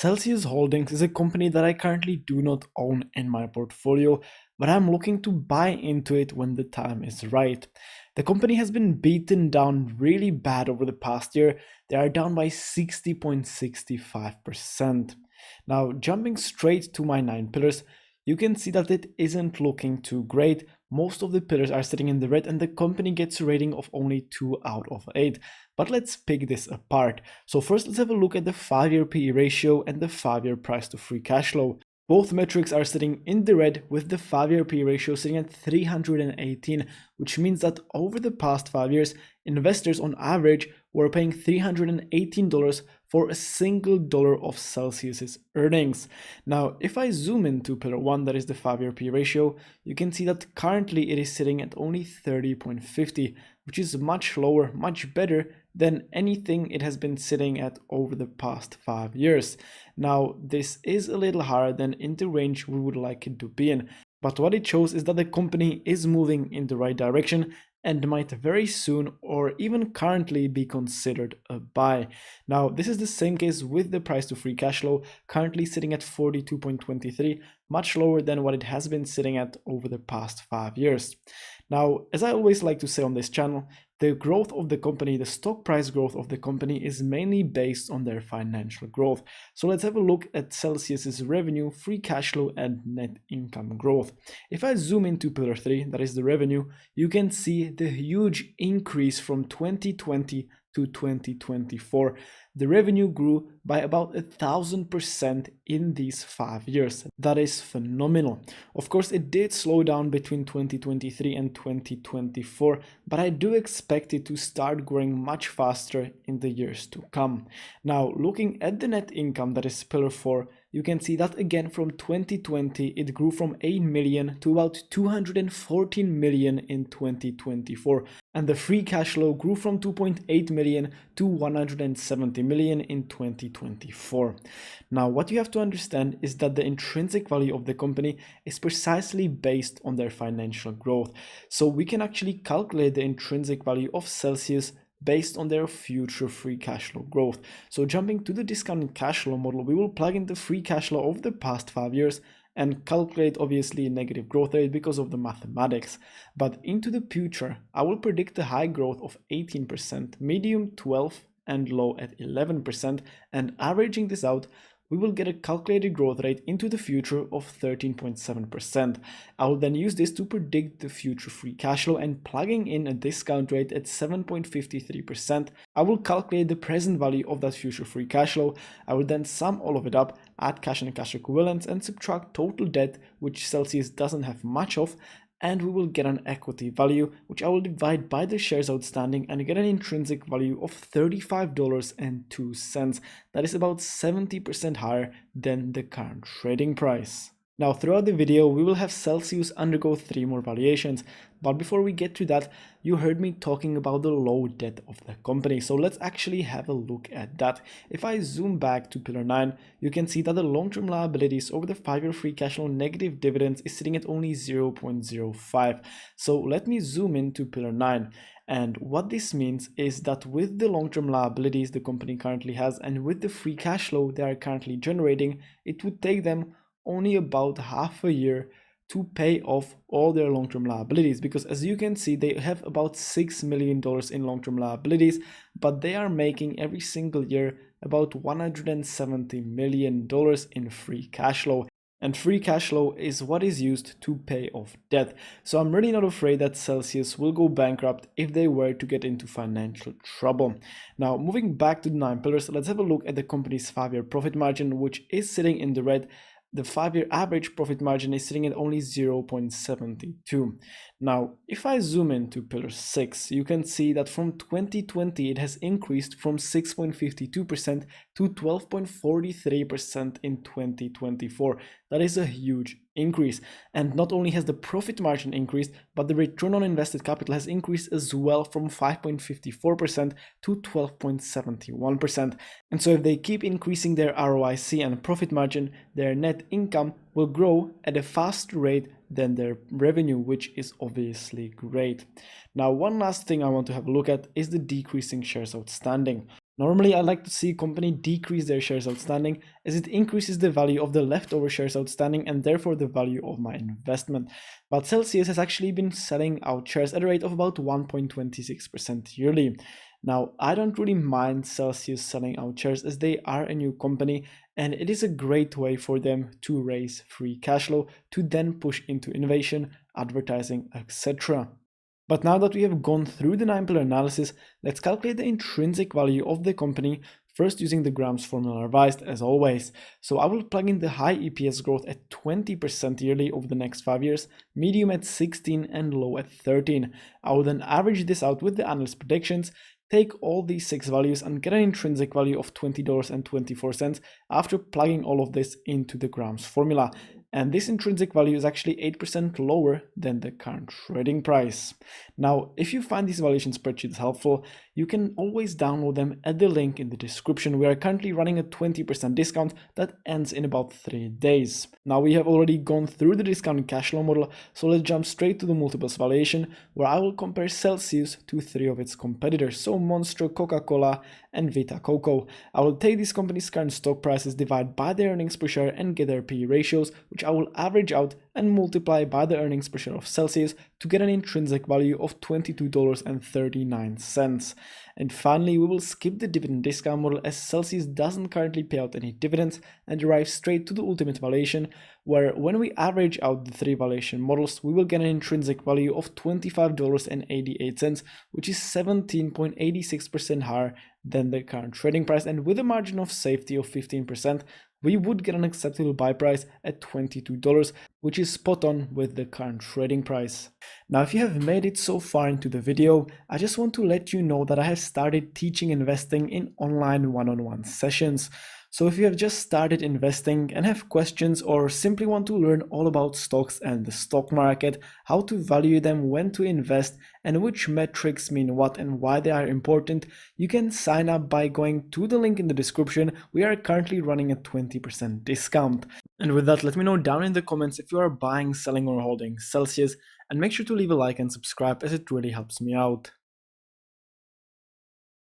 Celsius Holdings is a company that I currently do not own in my portfolio, but I'm looking to buy into it when the time is right. The company has been beaten down really bad over the past year. They are down by 60.65%. Now, jumping straight to my 9 pillars, you can see that it isn't looking too great. Most of the pillars are sitting in the red and the company gets a rating of only 2 out of 8. But let's pick this apart. So first, let's have a look at the 5-year PE ratio and the 5-year price to free cash flow. Both metrics are sitting in the red, with the 5-year PE ratio sitting at 318, which means that over the past 5 years, investors on average were paying $318 for a single dollar of Celsius's earnings. Now, if I zoom into pillar 1, that is the 5-year PE ratio, you can see that currently it is sitting at only 30.50, which is much lower, much better than anything it has been sitting at over the past 5 years. Now, this is a little higher than in the range we would like it to be in, but what it shows is that the company is moving in the right direction and might very soon or even currently be considered a buy. Now, this is the same case with the price to free cash flow, currently sitting at 42.23, much lower than what it has been sitting at over the past 5 years. Now, as I always like to say on this channel, the growth of the company, the stock price growth of the company, is mainly based on their financial growth. So let's have a look at Celsius's revenue, free cash flow, and net income growth. If I zoom into pillar 3, that is the revenue, you can see the huge increase from 2020 to 2024. The revenue grew by about 1,000% in these 5 years. That is phenomenal. Of course, it did slow down between 2023 and 2024, but I do expect it to start growing much faster in the years to come. Now, looking at the net income, that is pillar 4, you can see that again from 2020 it grew from 8 million to about 214 million in 2024, and the free cash flow grew from 2.8 million to 170 million in 2024. Now, what you have to understand is that the intrinsic value of the company is precisely based on their financial growth. So we can actually calculate the intrinsic value of Celsius based on their future free cash flow growth. So jumping to the discounted cash flow model, we will plug in the free cash flow of the past 5 years and calculate obviously a negative growth rate because of the mathematics. But into the future, I will predict a high growth of 18%, medium 12%, and low at 11%, and averaging this out, we will get a calculated growth rate into the future of 13.7%. I will then use this to predict the future free cash flow, and plugging in a discount rate at 7.53%, I will calculate the present value of that future free cash flow. I will then sum all of it up, add cash and cash equivalents, and subtract total debt, which Celsius doesn't have much of, and we will get an equity value, which I will divide by the shares outstanding and get an intrinsic value of $35.02. That is about 70% higher than the current trading price. Now, throughout the video, we will have Celsius undergo 3 more valuations, but before we get to that, you heard me talking about the low debt of the company, so let's actually have a look at that. If I zoom back to pillar 9, you can see that the long-term liabilities over the 5-year free cash flow negative dividends is sitting at only 0.05. So let me zoom into pillar 9. And what this means is that with the long-term liabilities the company currently has and with the free cash flow they are currently generating, it would take them only about half a year to pay off all their long-term liabilities, because as you can see they have about $6 million in long-term liabilities, but they are making every single year about $170 million in free cash flow. And free cash flow is what is used to pay off debt. So I'm really not afraid that Celsius will go bankrupt if they were to get into financial trouble. Now, moving back to the 9 pillars, let's have a look at the company's 5-year profit margin, which is sitting in the red. The 5-year average profit margin is sitting at only 0.72. Now, if I zoom into pillar 6, you can see that from 2020 it has increased from 6.52% to 12.43% in 2024. That is a huge increase. And not only has the profit margin increased, but the return on invested capital has increased as well from 5.54% to 12.71%. And so if they keep increasing their ROIC and profit margin, their net income will grow at a faster rate than their revenue, which is obviously great. Now, one last thing I want to have a look at is the decreasing shares outstanding. Normally, I like to see a company decrease their shares outstanding as it increases the value of the leftover shares outstanding and therefore the value of my investment. But Celsius has actually been selling out shares at a rate of about 1.26% yearly. Now, I don't really mind Celsius selling out shares as they are a new company and it is a great way for them to raise free cash flow to then push into innovation, advertising, etc. But now that we have gone through the 9-pillar analysis, let's calculate the intrinsic value of the company, first using the Grams formula revised as always. So I will plug in the high EPS growth at 20% yearly over the next 5 years, medium at 16 and low at 13. I will then average this out with the analyst predictions, take all these 6 values and get an intrinsic value of $20.24 after plugging all of this into the Grams formula. And this intrinsic value is actually 8% lower than the current trading price. Now, if you find these valuation spreadsheets helpful, you can always download them at the link in the description. We are currently running a 20% discount that ends in about 3 days. Now, we have already gone through the discounted cash flow model, so let's jump straight to the multiples valuation, where I will compare Celsius to 3 of its competitors, so Monster, Coca-Cola, and Vita Coco. I will take these companies' current stock prices, divide by their earnings per share, and get their PE ratios, which I will average out and multiply by the earnings per share of Celsius to get an intrinsic value of $22.39. And finally, we will skip the dividend discount model as Celsius doesn't currently pay out any dividends and derive straight to the ultimate valuation, where when we average out the 3 valuation models, we will get an intrinsic value of $25.88, which is 17.86% higher than the current trading price, and with a margin of safety of 15%, we would get an acceptable buy price at $22, which is spot on with the current trading price. Now, if you have made it so far into the video, I just want to let you know that I have started teaching investing in online one-on-one sessions. So if you have just started investing and have questions or simply want to learn all about stocks and the stock market, how to value them, when to invest, and which metrics mean what and why they are important, you can sign up by going to the link in the description. We are currently running a 20% discount. And with that, let me know down in the comments if you are buying, selling, or holding Celsius, and make sure to leave a like and subscribe as it really helps me out.